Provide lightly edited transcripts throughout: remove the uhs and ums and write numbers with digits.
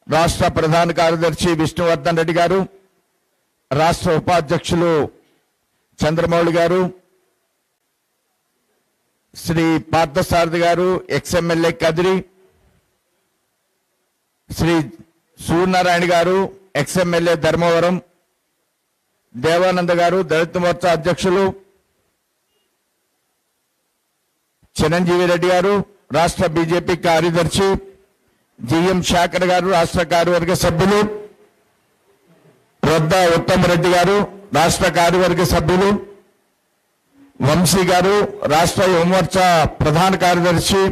రాష్ట్ర ప్రధాన కార్యదర్శి విష్ణువర్ధన్ రెడ్డి గారు, రాష్ట్ర ఉపాధ్యక్షులు చంద్రమౌళి గారు, శ్రీ పార్థసారథి గారు, ఎక్స్ఎమ్మెల్యే కదిరి, శ్రీ సూర్యనారాయణ గారు, ఎక్స్ఎమ్మెల్యే ధర్మవరం, దేవానంద గారు, దళిత మోర్చా అధ్యక్షులు, చిరంజీవి రెడ్డి గారు, రాష్ట్ర బీజేపీ కార్యదర్శి, జిఎం శాఖర్ గారు, రాష్ట్ర కార్యవర్గ సభ్యులు, రొద్ద ఉత్తమ్ రెడ్డి గారు, రాష్ట్ర కార్యవర్గ సభ్యులు, వంశీ గారు, రాష్ట్ర యువమోర్చా ప్రధాన కార్యదర్శి,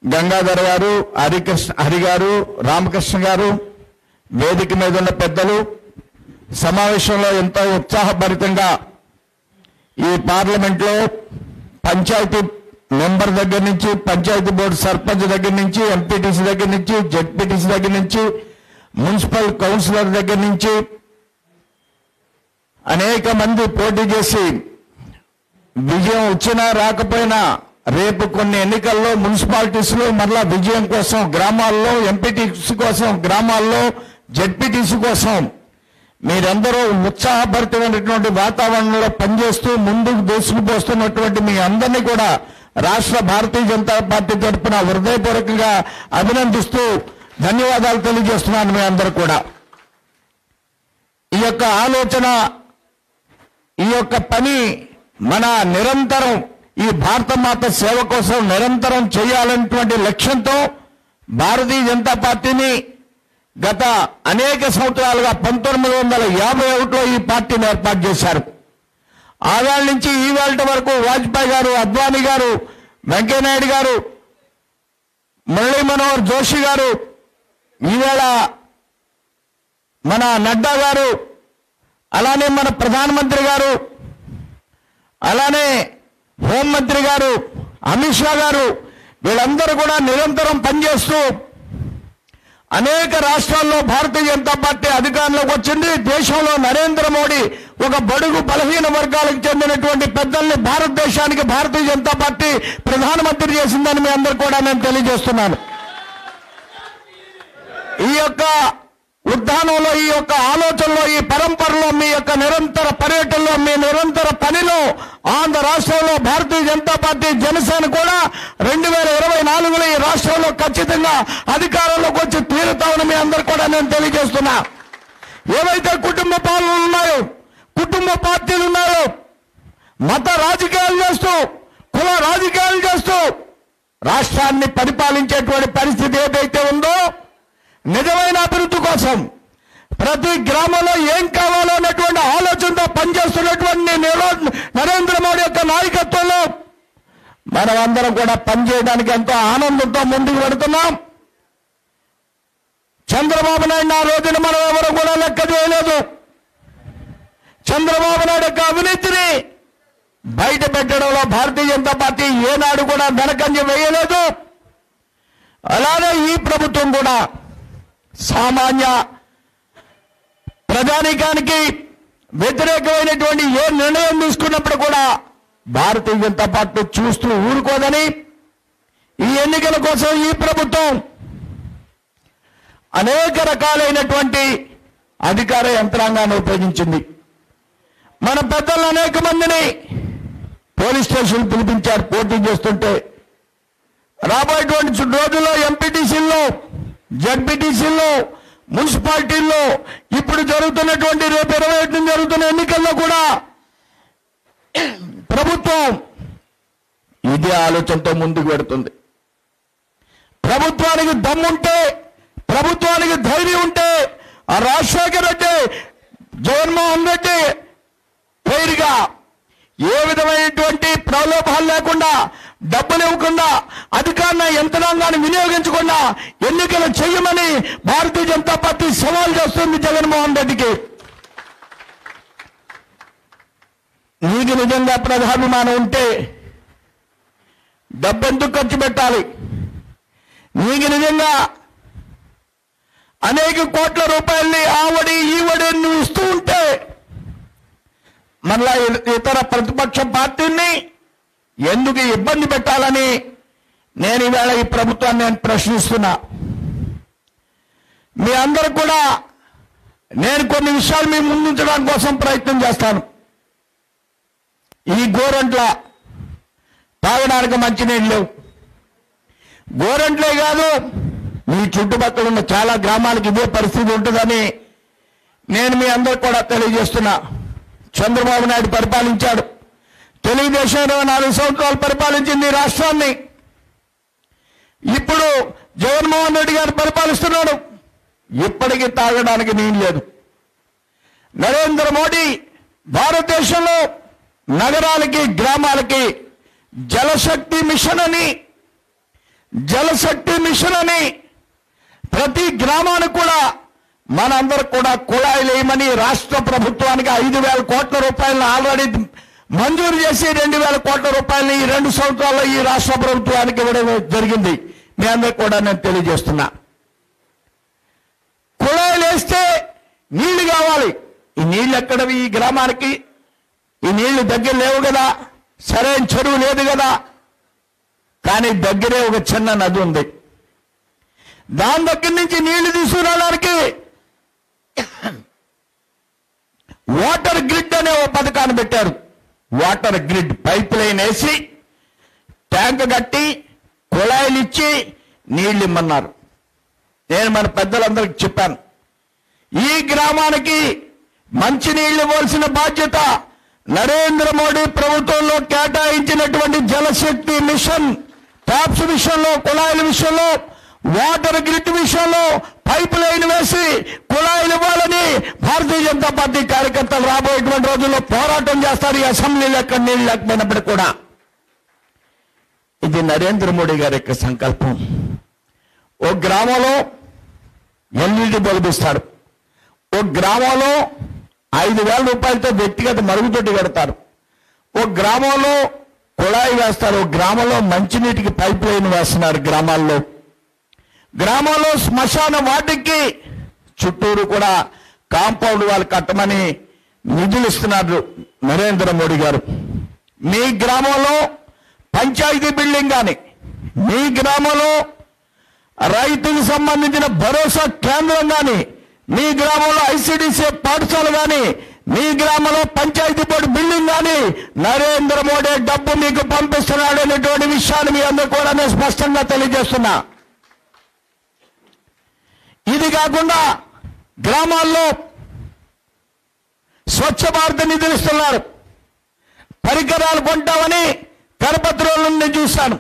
గంగాధర్ గారు, హరి గారు, రామకృష్ణ గారు, వేదిక మీద ఉన్న పెద్దలు, సమావేశంలో ఎంతో ఉత్సాహభరితంగా ఈ పార్లమెంట్లో పంచాయతీ మెంబర్ దగ్గర నుంచి, పంచాయతీ బోర్డు సర్పంచ్ దగ్గర నుంచి, ఎంపీటీసీ దగ్గర నుంచి, జెడ్పీటీసీ దగ్గర నుంచి, మున్సిపల్ కౌన్సిలర్ దగ్గర నుంచి అనేక మంది పోటీ చేసి విజయం వచ్చినా రాకపోయినా రేపు కొన్ని ఎన్నికల్లో మున్సిపాలిటీస్లో మరలా విజయం కోసం గ్రామాల్లో, ఎంపీటీసీ కోసం గ్రామాల్లో, జెడ్పీటీసీ కోసం మీరందరూ ఉత్సాహభరితమైనటువంటి వాతావరణంలో పనిచేస్తూ ముందుకు దూసుకుపోస్తున్నటువంటి మీ అందరినీ కూడా రాష్ట్ర భారతీయ జనతా పార్టీ తరఫున హృదయపూర్వకంగా అభినందిస్తూ ధన్యవాదాలు తెలియజేస్తున్నాను. మీ అందరూ కూడా ఈ యొక్క ఆలోచన, ఈ యొక్క పని మన నిరంతరం ఈ భారతమాత సేవ కోసం నిరంతరం చేయాలనేటువంటి లక్ష్యంతో భారతీయ జనతా పార్టీని గత అనేక సంవత్సరాలుగా 1951లో ఈ పార్టీని ఏర్పాటు చేశారు. ఆవేళ నుంచి ఈవేళ వరకు వాజ్పేయి గారు, అద్వానీ గారు, వెంకయ్యనాయుడు గారు, మురళీ మనోహర్ జోషి గారు, ఈవేళ మన నడ్డా గారు, అలానే మన ప్రధానమంత్రి గారు, అలానే హోంమంత్రి గారు, అమిత్ షా గారు, వీళ్ళందరూ కూడా నిరంతరం పనిచేస్తూ అనేక రాష్ట్రాల్లో భారతీయ జనతా పార్టీ అధికారంలోకి వచ్చింది. దేశంలో నరేంద్ర మోడీ ఒక బడుగు బలహీన వర్గాలకు చెందినటువంటి పెద్దల్ని భారతదేశానికి భారతీయ జనతా పార్టీ ప్రధానమంత్రి చేసిందని మీ అందరూ కూడా నేను తెలియజేస్తున్నాను. ఈ యొక్క ఉద్యానంలో, ఈ యొక్క ఆలోచనలో, ఈ పరంపరలో, మీ యొక్క నిరంతర పర్యటనలో, మీ నిరంతర పనిలో ఆంధ్ర రాష్ట్రంలో భారతీయ జనతా పార్టీ, జనసేన కూడా 2024లో ఈ రాష్ట్రంలో ఖచ్చితంగా అధికారంలోకి వచ్చి తీరుతామని మీ అందరూ కూడా నేను తెలియజేస్తున్నా. ఏవైతే కుటుంబ పాలనలు ఉన్నాయో, కుటుంబ పార్టీలు ఉన్నాయో, మత రాజకీయాలు చేస్తూ, కుల రాజకీయాలు చేస్తూ రాష్ట్రాన్ని పరిపాలించేటువంటి పరిస్థితి ఏదైతే ఉందో, నిజమైన అభివృద్ధి కోసం ప్రతి గ్రామంలో ఏం కావాలో అన్నటువంటి ఆలోచనతో పనిచేస్తున్నటువంటి నరేంద్ర మోడీ యొక్క నాయకత్వంలో మనమందరం కూడా పనిచేయడానికి ఎంతో ఆనందంతో ముందుకు పెడుతున్నాం. చంద్రబాబు నాయుడు ఆ రోజున మనం ఎవరు కూడా లెక్క చేయలేదు. చంద్రబాబు నాయుడు యొక్క అవినీతిని బయట పెట్టడంలో భారతీయ జనతా పార్టీ ఏనాడు కూడా వెనకంజ వేయలేదు. అలానే ఈ ప్రభుత్వం కూడా సామాన్య ప్రజానీకానికి వ్యతిరేకమైనటువంటి ఏ నిర్ణయం తీసుకున్నప్పుడు కూడా భారతీయ జనతా పార్టీ చూస్తూ ఊరుకోదని ఈ ఎన్నికల కోసం ఈ ప్రభుత్వం అనేక రకాలైనటువంటి అధికార యంత్రాంగాన్ని ఉపయోగించింది. మన పెద్దలు అనేక మందిని పోలీస్ స్టేషన్ పిలిపించారు పోటీ చేస్తుంటే. రాబోయేటువంటి రోజుల్లో ఎంపీటీసీల్లో, జడ్పీటీసీల్లో, మున్సిపాలిటీల్లో, ఇప్పుడు జరుగుతున్నటువంటి రేపు 21 జరుగుతున్న ఎన్నికల్లో కూడా ప్రభుత్వం ఇదే ఆలోచనతో ముందుకు పెడుతుంది. ప్రభుత్వానికి దమ్ముంటే, ప్రభుత్వానికి ధైర్యం ఉంటే ఆ రాజశేఖర్ రెడ్డి, జగన్మోహన్ రెడ్డి పేరుగా ఏ విధమైనటువంటి ప్రలోభాలు లేకుండా, డబ్బులు ఇవ్వకుండా, అధికార యంత్రాంగాన్ని వినియోగించకుండా ఎన్నికలు చేయమని భారతీయ జనతా పార్టీ సవాల్ చేస్తుంది జగన్మోహన్ రెడ్డికి. నీకు నిజంగా ప్రజాభిమానం ఉంటే డబ్బెందుకు ఖర్చు పెట్టాలి? నీకు నిజంగా అనేక కోట్ల రూపాయల్ని ఆవడి ఈవడి నువ్వు ఇస్తూ ఉంటే మళ్ళా ఇతర ప్రతిపక్ష పార్టీని ఎందుకు ఇబ్బంది పెట్టాలని నేను ఈవేళ ఈ ప్రభుత్వాన్ని నేను ప్రశ్నిస్తున్నా. మీ అందరూ కూడా నేను కొన్ని విషయాలు మీ ముందుంచడానికి కోసం ప్రయత్నం చేస్తాను. ఈ గోరంట్ల తాగడానికి మంచినీళ్ళు లేవు. గోరంట్లే కాదు, మీ చుట్టుపక్కల ఉన్న చాలా గ్రామాలకు ఇదే పరిస్థితి ఉంటుందని నేను మీ అందరూ కూడా తెలియజేస్తున్నా. చంద్రబాబు నాయుడు పరిపాలించాడు. తెలుగుదేశం 24 సంవత్సరాలు పరిపాలించింది ఈ రాష్ట్రాన్ని. ఇప్పుడు జగన్మోహన్ రెడ్డి గారు పరిపాలిస్తున్నాడు. ఇప్పటికీ తాగడానికి నీళ్ళు లేదు. నరేంద్ర మోడీ భారతదేశంలో నగరాలకి గ్రామాలకి జలశక్తి మిషన్ అని ప్రతి గ్రామానికి కూడా మనందరూ కూడా కుళాయిలు వేయమని రాష్ట్ర ప్రభుత్వానికి 5,000 కోట్ల రూపాయలను ఆల్రెడీ మంజూరు చేసి 2,000 కోట్ల రూపాయలని ఈ 2 సంవత్సరాల్లో ఈ రాష్ట్ర ప్రభుత్వానికి ఇవ్వడం జరిగింది. మీ అందరూ కూడా నేను తెలియజేస్తున్నా. కుళాయిలు వేస్తే నీళ్లు కావాలి. ఈ నీళ్లు ఎక్కడవి? ఈ గ్రామానికి ఈ నీళ్లు దగ్గర లేవు కదా, సరైన చెరువు లేదు కదా. కానీ దగ్గరే ఒక చిన్న నది ఉంది. దాని దగ్గర నుంచి నీళ్లు తీసుకురావడానికి వాటర్ గ్రిడ్ అనే ఒక పథకాన్ని పెట్టారు. వాటర్ గ్రిడ్ పైప్ లైన్ వేసి ట్యాంక్ కట్టి కుళాయిలు ఇచ్చి నీళ్లు ఇమ్మన్నారు. నేను మన పెద్దలందరికీ చెప్పాను, ఈ గ్రామానికి మంచినీళ్లు ఇవ్వాల్సిన బాధ్యత నరేంద్ర మోడీ ప్రభుత్వంలో కేటాయించినటువంటి జలశక్తి మిషన్ ట్యాప్స్ విషయంలో, కుళాయిల విషయంలో, వాటర్ గ్రిడ్ విషయంలో పైప్ లైన్ వేసి కుళాయిలు ఇవ్వాలని భారతీయ జనతా పార్టీ కార్యకర్తలు రాబోయేటువంటి రోజుల్లో పోరాటం చేస్తారు. ఈ అసెంబ్లీలో ఎక్కడ నీళ్లు లేకపోయినప్పుడు కూడా. ఇది నరేంద్ర మోడీ గారి యొక్క సంకల్పం. ఓ గ్రామంలో ఎల్ఈడి బల్బు ఇస్తాడు. ఓ గ్రామంలో 5,000 రూపాయలతో వ్యక్తిగత మరుగుదొడ్డి కడతారు. ఓ గ్రామంలో కుళాయి వేస్తారు. ఓ గ్రామంలో మంచినీటికి పైప్ లైన్ వేస్తున్నారు. గ్రామంలో శ్మశాన వాటికి చుట్టూరు కూడా కాంపౌండ్ వాళ్ళు కట్టమని నిధులు ఇస్తున్నారు నరేంద్ర మోడీ గారు. మీ గ్రామంలో పంచాయతీ బిల్డింగ్ కానీ, మీ గ్రామంలో రైతుకు సంబంధించిన భరోసా కేంద్రం కానీ, మీ గ్రామంలో ఐసిడిసి పాఠశాల కానీ, మీ గ్రామంలో పంచాయతీ బోర్డు బిల్డింగ్ కానీ నరేంద్ర మోడీ డబ్బు మీకు పంపిస్తున్నాడు అనేటువంటి విషయాన్ని మీ అందరూ కూడా నేను స్పష్టంగా తెలియజేస్తున్నా. ఇది కాకుండా గ్రామాల్లో స్వచ్ఛ భారత్ నిధులు ఇస్తున్నారు. పరికరాలు కొంటామని కరపత్ర నుండి చూశాను.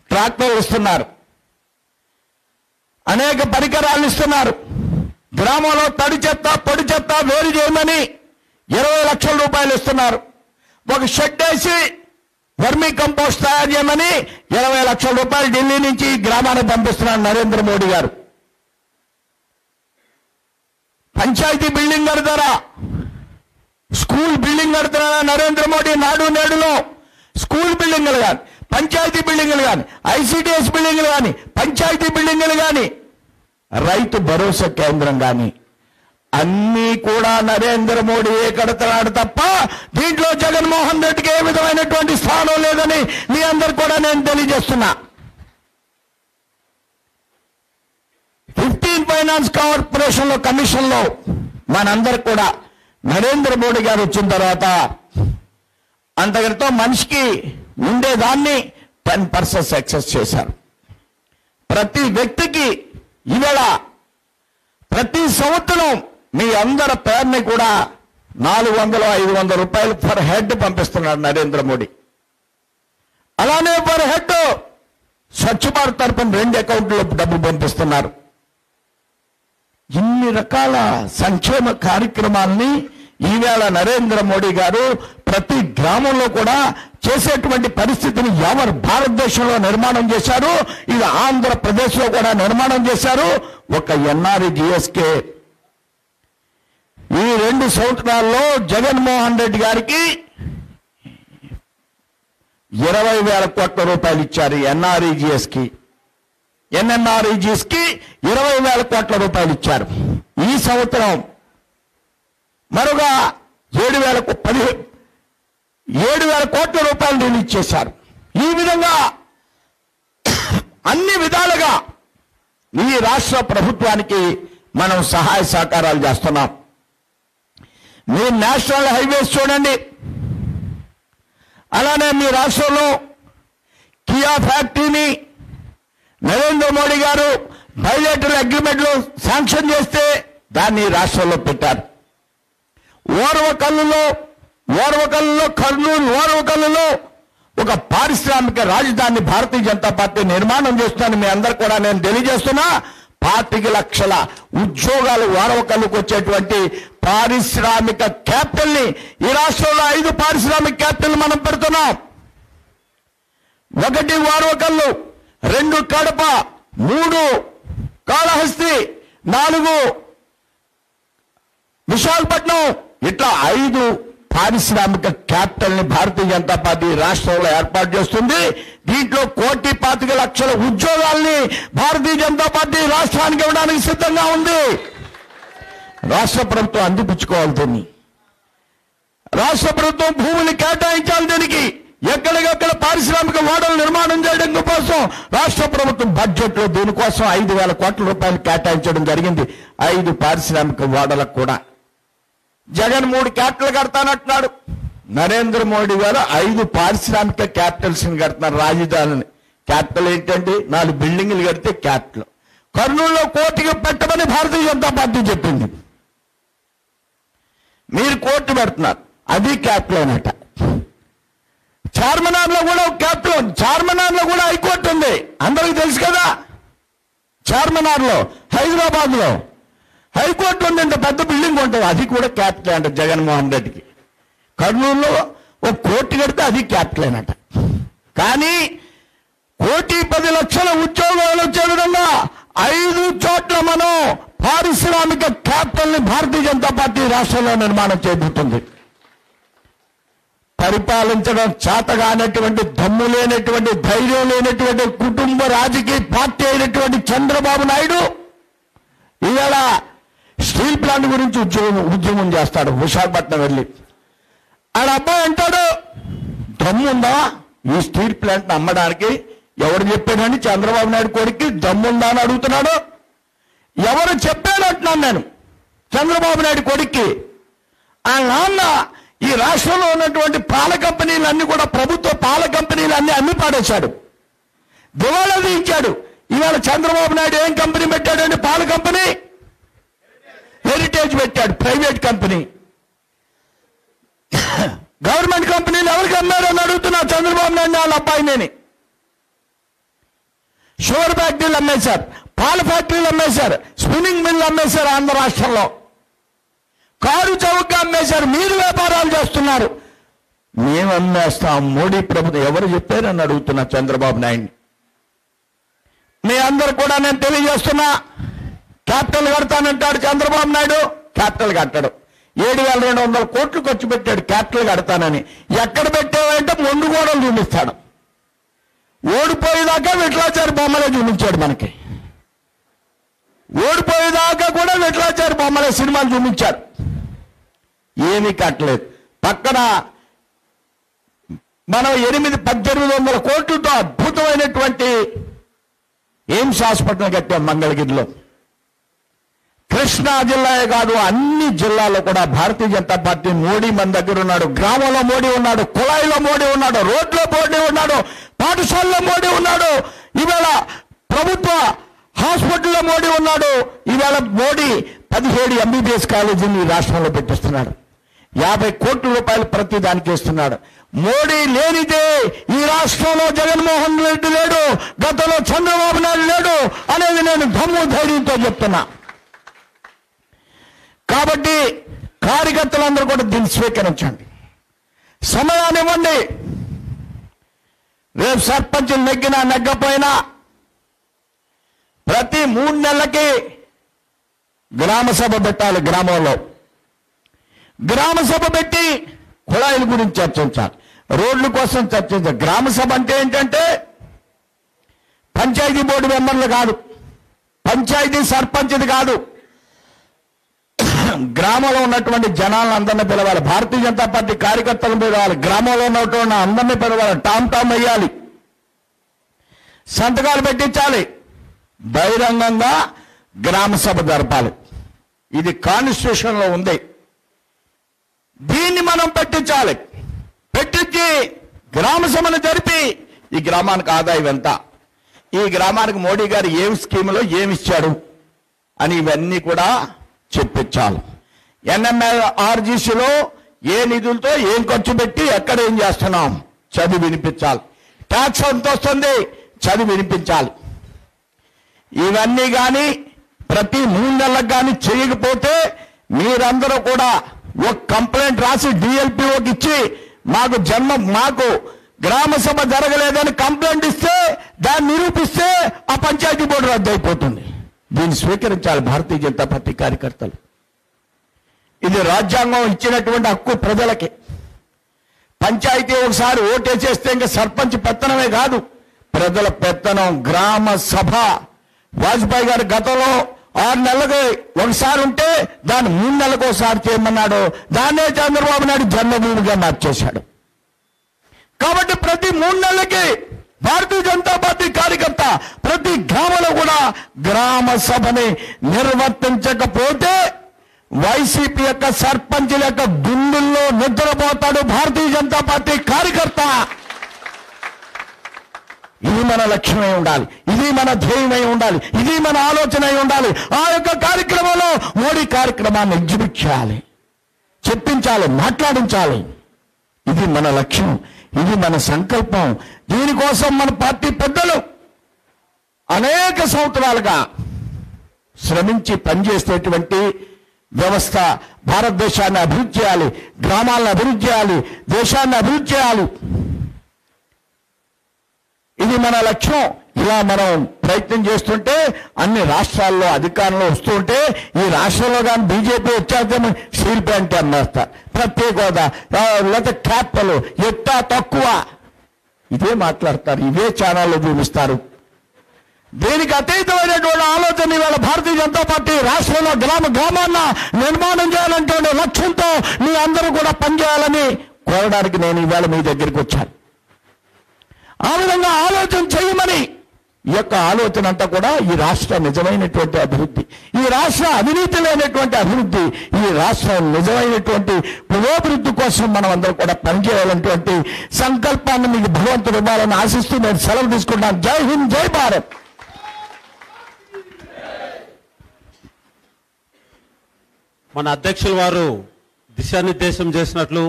ట్రాక్టర్లు ఇస్తున్నారు, అనేక పరికరాలు ఇస్తున్నారు. గ్రామంలో తడి చెత్త పొడి చెత్త వేరు చేయమని 20 లక్షల రూపాయలు ఇస్తున్నారు. ఒక షెడ్ వేసి వర్మీ కంపోస్ట్ తయారు చేయమని 20 లక్షల రూపాయలు ఢిల్లీ నుంచి గ్రామానికి పంపిస్తున్నారు నరేంద్ర మోడీ గారు. పంచాయతీ బిల్డింగ్ కడతారా, స్కూల్ బిల్డింగ్ కడుతున్నారా నరేంద్ర మోడీ? నాడు నేడులో స్కూల్ బిల్డింగ్లు కానీ, పంచాయతీ బిల్డింగ్లు కానీ, ఐసిడిఎస్ బిల్డింగ్లు కానీ, పంచాయతీ బిల్డింగ్లు కానీ, రైతు భరోసా కేంద్రం కానీ అన్నీ కూడా నరేంద్ర మోడీ కడుతున్నాడు తప్ప దీంట్లో జగన్మోహన్ రెడ్డికి ఏ విధమైనటువంటి స్థానం లేదని మీ అందరు కూడా నేను తెలియజేస్తున్నా. 15 ఫైనాన్స్ కార్పొరేషన్లో కమిషన్లో మనందరు కూడా నరేంద్ర మోడీ గారు వచ్చిన తర్వాత అంతకంటే మనిషికి ఉండేదాన్ని 10% సక్సెస్ చేశారు. ప్రతి వ్యక్తికి ఇవాళ ప్రతి సంవత్సరం మీ అందరి పేరుని కూడా 400-500 రూపాయలు పర్ హెడ్ పంపిస్తున్నాడు నరేంద్ర మోడీ. అలానే పర్ హెడ్ స్వచ్ఛ భారత్ తరపున 2 అకౌంట్లో డబ్బు పంపిస్తున్నారు. ఇన్ని రకాల సంక్షేమ కార్యక్రమాల్ని ఈవేళ నరేంద్ర మోడీ గారు ప్రతి గ్రామంలో కూడా చేసేటువంటి పరిస్థితిని యావత్ భారతదేశంలో నిర్మాణం చేశారు. ఇది ఆంధ్రప్రదేశ్లో కూడా నిర్మాణం చేశారు. ఒక ఎన్ఆర్ఈజీఎస్కే ఈ 2 సంవత్సరాల్లో జగన్మోహన్ రెడ్డి గారికి 20,000 కోట్ల రూపాయలు ఇచ్చారు. ఎన్ఆర్ఈజీఎస్కి ఎన్ఎన్ఆర్ఈజీఎస్కి 20,000 కోట్ల రూపాయలు ఇచ్చారు. ఈ సంవత్సరం మరొక 7,000 కోట్ల రూపాయలు రిలీజ్ చేశారు. ఈ విధంగా అన్ని విధాలుగా ఈ రాష్ట్ర ప్రభుత్వానికి మనం సహాయ సహకారాలు చేస్తున్నాం. మీ నేషనల్ హైవేస్ చూడండి, అలానే మీ రాష్ట్రంలో కియా ఫ్యాక్టరీని నరేంద్ర మోడీ గారు బైలేటరల్ అగ్రిమెంట్లు శాంక్షన్ చేస్తే దాన్ని రాష్ట్రంలో పెట్టారు. ఓర్వకల్లులో కర్నూలు ఓర్వకల్లులో ఒక పారిశ్రామిక రాజధాని భారతీయ జనతా పార్టీ నిర్మాణం చేస్తుందని మీ అందరు కూడా నేను తెలియజేస్తున్నా. 25 లక్షల ఉద్యోగాలు ఓర్వకల్లుకు వచ్చేటువంటి పారిశ్రామిక క్యాపిటల్ ని ఈ రాష్ట్రంలో 5 పారిశ్రామిక క్యాపిటల్ మనం పెడుతున్నాం. 1 ఓర్వకల్లు, 2 కడప, 3 కాళహస్తి, 4 విశాఖపట్నం, ఇట్లా 5 పారిశ్రామిక క్యాపిటల్ ని భారతీయ జనతా పార్టీ రాష్ట్రంలో ఏర్పాటు చేస్తుంది. దీంట్లో 1,25 లక్షల ఉద్యోగాల్ని భారతీయ జనతా పార్టీ రాష్ట్రానికి ఇవ్వడానికి సిద్ధంగా ఉంది. రాష్ట్ర ప్రభుత్వం అందిపుచ్చుకోవాలి దీన్ని. రాష్ట్ర ప్రభుత్వం భూములు కేటాయించాలి. దీనికి ఎక్కడికక్కడ పారిశ్రామిక వాడలు నిర్మాణం చేయడం కోసం రాష్ట్ర ప్రభుత్వం బడ్జెట్ లో దీనికోసం 5,000 కోట్ల రూపాయలు కేటాయించడం జరిగింది. 5 పారిశ్రామిక వాడలకు కూడా. జగన్ 3 క్యాపిటల్ కడతానంటున్నాడు. నరేంద్ర మోడీ గారు 5 పారిశ్రామిక క్యాపిటల్స్ కడుతున్నారు. రాజధానిని క్యాపిటల్ ఏంటండి? 4 బిల్డింగ్లు కడితే క్యాపిటల్. కర్నూలులో కోటికి పెట్టమని భారతీయ జనతా పార్టీ చెప్పింది. మీరు కోర్టు పెడుతున్నారు, అది క్యాపిటల్ అనట. చార్మినార్ లో కూడా క్యాపిటల్, చార్మినార్ లో కూడా హైకోర్టు ఉంది, అందరికి తెలుసు కదా. చార్మినార్ లో హైదరాబాద్ లో హైకోర్టు ఉంది, ఇంత పెద్ద బిల్డింగ్ ఉంటుంది, అది కూడా క్యాపిటల్ అంట జగన్మోహన్ రెడ్డికి. కర్నూలులో ఒక కోర్టు కడితే అది క్యాపిటల్ అనట. కానీ 1,10 లక్షల ఉద్యోగాలు వచ్చే విధంగా 5 చోట్ల మనం పారిశ్రామిక క్యాపిటల్ ని భారతీయ జనతా పార్టీ రాష్ట్రంలో నిర్మాణం చేయబోతుంది. పరిపాలించడం చేతగానటువంటి, దమ్ము లేనటువంటి, ధైర్యం లేనటువంటి కుటుంబ రాజకీయ పార్టీ అయినటువంటి చంద్రబాబు నాయుడు ఇవాళ స్టీల్ ప్లాంట్ గురించి ఉద్యమం చేస్తాడు. విశాఖపట్నం వెళ్ళి ఆడ అబ్బాయి అంటాడు, దమ్ముందా ఈ స్టీల్ ప్లాంట్ అమ్మడానికి? ఎవరు చెప్పాడని చంద్రబాబు నాయుడు కొడుక్కి దమ్ముందా అని అడుగుతున్నాడు. ఎవరు చెప్పాడంటున్నాను నేను. చంద్రబాబు నాయుడు కొడుక్కి ఆ నాన్న ఈ రాష్ట్రంలో ఉన్నటువంటి పాల కంపెనీలన్నీ కూడా, ప్రభుత్వ పాల కంపెనీలన్నీ అమ్మి పాడేశాడు, దివాళా తీయించాడు. ఇవాళ చంద్రబాబు నాయుడు ఏం కంపెనీ పెట్టాడండి? పాల కంపెనీ హెరిటేజ్ పెట్టాడు, ప్రైవేట్ కంపెనీ. గవర్నమెంట్ కంపెనీలు ఎవరికి అమ్మారని అడుగుతున్నా చంద్రబాబు నాయుడు వాళ్ళ అబ్బాయిని. షుగర్ ఫ్యాక్టరీలు అమ్మేశారు, పాల ఫ్యాక్టరీలు అమ్మేశారు, స్పిన్నింగ్ మిల్లు అమ్మేశారు ఆంధ్ర రాష్ట్రంలో, కారు చౌక అమ్మేశారు. మీరు వ్యాపారాలు చేస్తున్నారు, మేము అమ్మేస్తాం. మోడీ ప్రభుత్వం ఎవరు చెప్పారని అడుగుతున్నా చంద్రబాబు నాయుడిని. మీ అందరు కూడా నేను తెలియజేస్తున్నా, క్యాపిటల్ కడతానంటాడు చంద్రబాబు నాయుడు, క్యాపిటల్ కట్టాడు. 7,200 కోట్లు ఖర్చు పెట్టాడు క్యాపిటల్ కడతానని. ఎక్కడ పెట్టావంటే మొండుగోడలు చూపిస్తాడు. ఓడిపోయేదాకా విఠలాచారి బొమ్మలే చూపించాడు మనకి. ఓడిపోయేదాకా కూడా విఠలాచారి బొమ్మలే సినిమాలు చూపించాడు. ఏమీ కట్టలేదు. పక్కన మనం 1,800 కోట్లతో అద్భుతమైనటువంటి ఎయిమ్స్ హాస్పిటల్ కట్టాం మంగళగిరిలో. కృష్ణా జిల్లాయే కాదు, అన్ని జిల్లాల్లో కూడా భారతీయ జనతా పార్టీ మోడీ మన దగ్గర ఉన్నాడు. గ్రామంలో మోడీ ఉన్నాడు, కుళాయిలో మోడీ ఉన్నాడు, రోడ్లో మోడీ ఉన్నాడు, పాఠశాలలో మోడీ ఉన్నాడు, ఈవేళ ప్రభుత్వ హాస్పిటల్లో మోడీ ఉన్నాడు. ఈవేళ మోడీ 17 MBBS కాలేజీని రాష్ట్రంలో పెట్టిస్తున్నాడు. 50 కోట్ల రూపాయలు ప్రతి దానికి ఇస్తున్నాడు. మోడీ లేనిదే ఈ రాష్ట్రంలో జగన్మోహన్ రెడ్డి లేడు, గతంలో చంద్రబాబు నాయుడు లేడు అనేది నేను దమ్ము ధైర్యంతో చెప్తున్నా. కాబట్టి కార్యకర్తలందరూ కూడా దీన్ని స్వీకరించండి, సమయాన్ని ఇవ్వండి. రేపు సర్పంచులు నెగ్గినా నెగ్గపోయినా ప్రతి 3 నెలలకి గ్రామ సభ పెట్టాలి. గ్రామంలో గ్రామ సభ పెట్టి కుళాయిల గురించి చర్చించాలి, రోడ్ల కోసం చర్చించాలి. గ్రామ సభ అంటే ఏంటంటే పంచాయతీ బోర్డు మెంబర్లు కాదు, పంచాయతీ సర్పంచ్ది కాదు, గ్రామంలో ఉన్నటువంటి జనాలను అందరినీ పిలవాలి. భారతీయ జనతా పార్టీ కార్యకర్తలను పిలవాలి, గ్రామంలో ఉన్నటువంటి అందరినీ పిలవాలి, టామ్ టామ్ వేయాలి, సంతకాలు పెట్టించాలి. బహిరంగంగా గ్రామ సభ జరపాలి. ఇది కాన్స్టిట్యూషన్లో ఉంది. దీన్ని మనం పెట్టించాలి. పెట్టించి గ్రామ సభను జరిపి ఈ గ్రామానికి ఆదాయం ఎంత, ఈ గ్రామానికి మోడీ గారు ఏం స్కీములో ఏమి ఇచ్చాడు అని ఇవన్నీ కూడా చెప్పించాలి. NMLRGCలో ఏ నిధులతో ఏం ఖర్చు పెట్టి ఎక్కడ ఏం చేస్తున్నాం చదివి వినిపించాలి. ట్యాక్స్ ఎంత వస్తుంది చదివి వినిపించాలి. ఇవన్నీ కానీ ప్రతి 3 నెలలకు కానీ చేయకపోతే మీరందరూ కూడా ఒక కంప్లైంట్ రాసి DLPOకి ఇచ్చి మాకు గ్రామ సభ జరగలేదని కంప్లైంట్ ఇస్తే దాన్ని నిరూపిస్తే ఆ పంచాయతీ బోర్డు రద్దు అయిపోతుంది. దీన్ని స్వీకరించాలి భారతీయ జనతా పార్టీ కార్యకర్తలు. ఇది రాజ్యాంగం ఇచ్చినటువంటి హక్కు ప్రజలకి. పంచాయతీ ఒకసారి ఓటేసేస్తే ఇంకా సర్పంచ్ పెత్తనమే కాదు, ప్రజల పెత్తనం. గ్రామ సభ వాజ్పేయి గారి గతంలో 6 నెలలకు ఒకసారి ఉంటే దాన్ని 3 నెలలకు ఒకసారి చేయమన్నాడు. దాన్నే చంద్రబాబు నాయుడు జన్మభూమిగా మార్చేశాడు. కాబట్టి ప్రతి 3 నెలలకి భారతీయ జనతా పార్టీ కార్యకర్త ప్రతి గ్రామంలో కూడా గ్రామ సభని నిర్వర్తించకపోతే వైసీపీ యొక్క సర్పంచుల యొక్క గుండెల్లో నిద్రపోతాడు భారతీయ జనతా పార్టీ కార్యకర్త. ఇది మన లక్ష్యమై ఉండాలి, ఇది మన ధ్యేయమై ఉండాలి, ఇది మన ఆలోచన అయి ఉండాలి. ఆ యొక్క కార్యక్రమంలో మోడీ కార్యక్రమాన్ని ఎగ్జిబిట్ చేయాలి, చెప్పించాలి, మాట్లాడించాలి. ఇది మన లక్ష్యం, ఇది మన సంకల్పం. దీనికోసం మన పార్టీ పెద్దలు అనేక సంవత్సరాలుగా శ్రమించి పనిచేసేటువంటి వ్యవస్థ. భారతదేశాన్ని అభివృద్ధి చేయాలి, గ్రామాలను అభివృద్ధి చేయాలి, దేశాన్ని అభివృద్ధి చేయాలి. ఇది మన లక్ష్యం. ఇలా మనం ప్రయత్నం చేస్తుంటే అన్ని రాష్ట్రాల్లో అధికారంలో వస్తుంటే ఈ రాష్ట్రంలో కానీ బీజేపీ వచ్చాక స్టీల్ ప్లాంట్ అమ్మేస్తారు, ప్రత్యేక హోదా, లేకపోతే క్యాపిటల్ ఎట్టా తక్కువ, ఇదే మాట్లాడతారు, ఇవే ఛానల్లో చూపిస్తారు. దీనికి అతీతమైనటువంటి ఆలోచన ఇవాళ భారతీయ జనతా పార్టీ రాష్ట్రంలో గ్రామాన్న నిర్మాణం చేయాలంటే లక్ష్యంతో మీ అందరూ కూడా పనిచేయాలని కోరడానికి నేను ఇవాళ మీ దగ్గరికి వచ్చాను. ఆ విధంగా ఆలోచన చేయమని ఈ యొక్క ఆలోచన అంతా కూడా ఈ రాష్ట్ర నిజమైనటువంటి అభివృద్ధి, ఈ రాష్ట్ర అవినీతి లేనటువంటి అభివృద్ధి, ఈ రాష్ట్రం నిజమైనటువంటి పురోభివృద్ధి కోసం మనం అందరూ కూడా పనిచేయాలనేటువంటి సంకల్పాన్ని మీకు భగవంతుడు ఇవ్వాలని ఆశిస్తూ నేను సెలవు తీసుకుంటాను. జై హింద్, జై భారత్. మన అధ్యక్షుల వారు దిశానిర్దేశం చేసినట్లు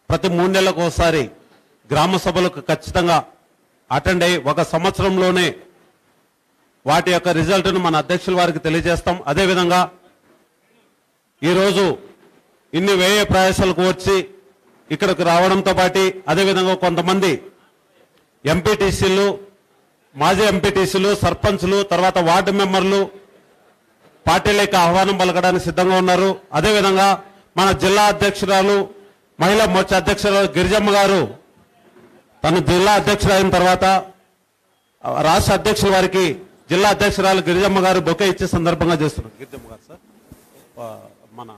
ప్రతి 3 నెలలకు ఒకసారి గ్రామ సభలకు ఖచ్చితంగా అటెండ్ అయ్యి 1 సంవత్సరంలోనే వాటి యొక్క రిజల్ట్ను మన అధ్యక్షుల వారికి తెలియజేస్తాం. అదేవిధంగా ఈరోజు ఇన్ని వ్యయ ప్రయాసాలకు వచ్చి ఇక్కడికి రావడంతో పాటు అదేవిధంగా కొంతమంది ఎంపీటీసీలు, మాజీ ఎంపీటీసీలు, సర్పంచ్లు, తర్వాత వార్డు మెంబర్లు పార్టీలకు ఆహ్వానం పలకడానికి సిద్ధంగా ఉన్నారు. అదేవిధంగా మన జిల్లా అధ్యక్షురాలు, మహిళా మోర్చా అధ్యక్షురాలు గిరిజమ్మ గారు తను జిల్లా అధ్యక్షుడు అయిన తర్వాత రాష్ట్ర అధ్యక్షుల వారికి జిల్లా అధ్యక్షురాలు గిరిజమ్మ గారు బొకే ఇచ్చే సందర్భంగా చేస్తున్నారు. గిరిజమ్మ గారు సార్ మన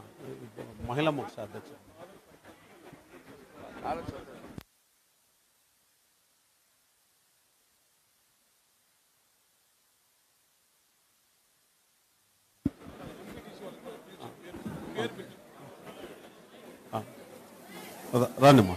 మహిళా మోర్చా అధ్యక్షుడు. రండి అమ్మా.